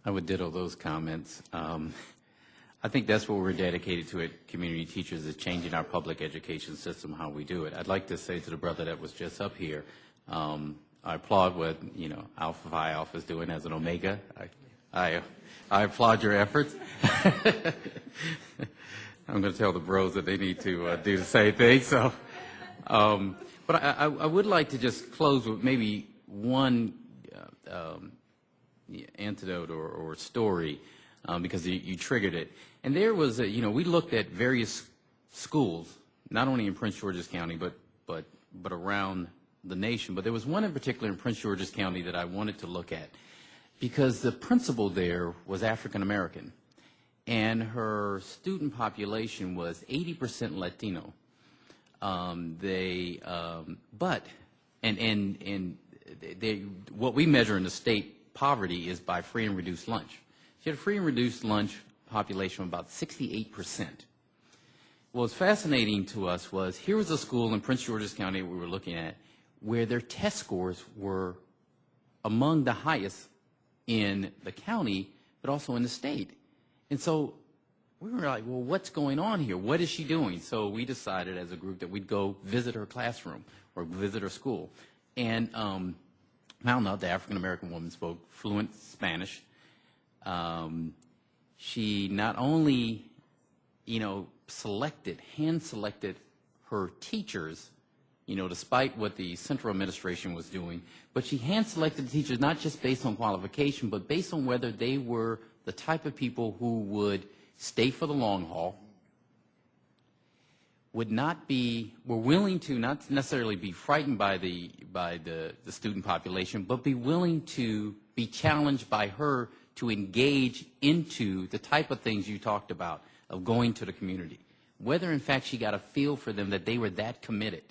I would ditto those comments. I think that's what we're dedicated to at Community Teachers, is changing our public education system, how we do it. I'd like to say to the brother that was just up here, I applaud what, Alpha Phi Alpha is doing as an Omega. I applaud your efforts. I'm going to tell the bros that they need to do the same thing. So, but I would like to just close with maybe one antidote or story, because you triggered it. And there was, we looked at various schools, not only in Prince George's County, but around the nation. But there was one in particular in Prince George's County that I wanted to look at, because the principal there was African American, and her student population was 80% Latino. What we measure in the state poverty is by free and reduced lunch. She had a free and reduced lunch population of about 68%. What was fascinating to us was, here was a school in Prince George's County we were looking at where their test scores were among the highest in the county, but also in the state. And so we were like, well, what's going on here? What is she doing? So we decided as a group that we'd go visit her classroom or visit her school. And found out the African-American woman spoke fluent Spanish. She not only, hand-selected her teachers, despite what the central administration was doing, but she hand-selected the teachers not just based on qualification, but based on whether they were the type of people who would stay for the long haul, were willing to not necessarily be frightened by the student population, but be willing to be challenged by her to engage into the type of things you talked about, of going to the community, whether in fact she got a feel for them that they were that committed.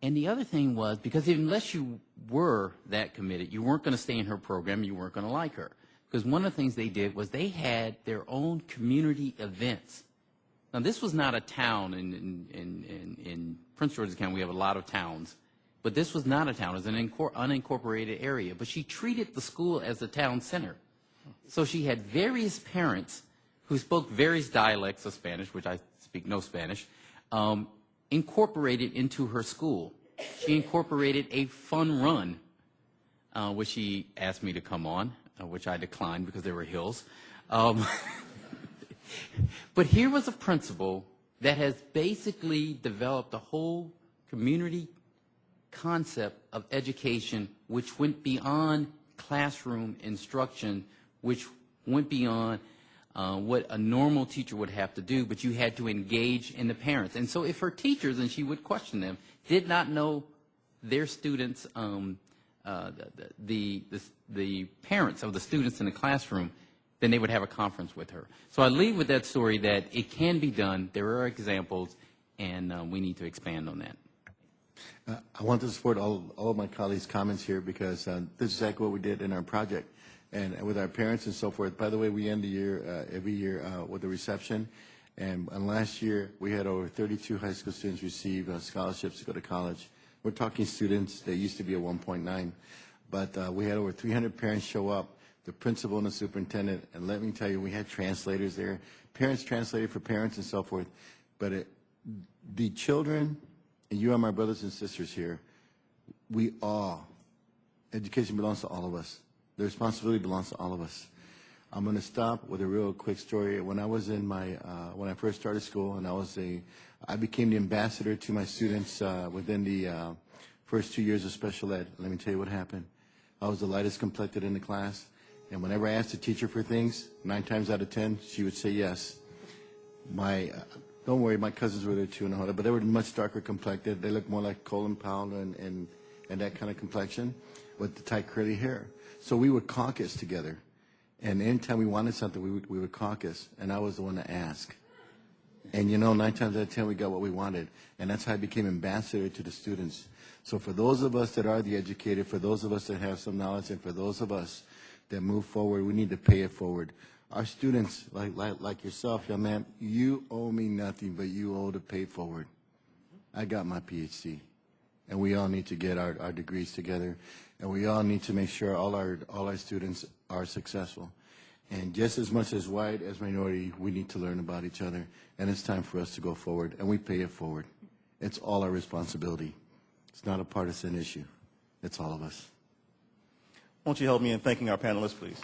And the other thing was, because unless you were that committed, you weren't going to stay in her program, you weren't going to like her. Because one of the things they did was they had their own community events. Now, this was not a town in Prince George's County. We have a lot of towns. But this was not a town. It was an unincorporated area. But she treated the school as a town center. So she had various parents who spoke various dialects of Spanish, which I speak no Spanish, incorporated into her school. She incorporated a fun run, which she asked me to come on, which I declined because there were hills. But here was a principal that has basically developed a whole community concept of education which went beyond classroom instruction, which went beyond what a normal teacher would have to do, but you had to engage in the parents. And so if her teachers, and she would question them, did not know their students, the parents of the students in the classroom, then they would have a conference with her. So I leave with that story that it can be done. There are examples, and we need to expand on that. I want to support all of my colleagues' comments here, because this is exactly what we did in our project and with our parents and so forth. By the way, we end the year every year with a reception. And last year, we had over 32 high school students receive scholarships to go to college. We're talking students that used to be at 1.9. But we had over 300 parents show up, the principal and the superintendent, and let me tell you, we had translators there. Parents translated for parents and so forth. But the children, and you are my brothers and sisters here, education belongs to all of us. The responsibility belongs to all of us. I'm going to stop with a real quick story. When I was in when I first started school, and I became the ambassador to my students within the first 2 years of special ed. Let me tell you what happened. I was the lightest complected in the class, and whenever I asked the teacher for things, 9 times out of 10, she would say yes. Don't worry, my cousins were there too, but they were much darker complected. They looked more like Colin Powell and that kind of complexion with the tight curly hair. So we would caucus together. And anytime we wanted something, we would caucus, and I was the one to ask. And 9 times out of 10, we got what we wanted. And that's how I became ambassador to the students. So for those of us that are the educated, for those of us that have some knowledge, and for those of us that move forward, we need to pay it forward. Our students, like yourself, young man, you owe me nothing, but you owe to pay forward. I got my PhD, and we all need to get our degrees together, and we all need to make sure all our students are successful. And just as much as white as minority, we need to learn about each other. And it's time for us to go forward, and we pay it forward. It's all our responsibility. It's not a partisan issue. It's all of us. Won't you help me in thanking our panelists, please?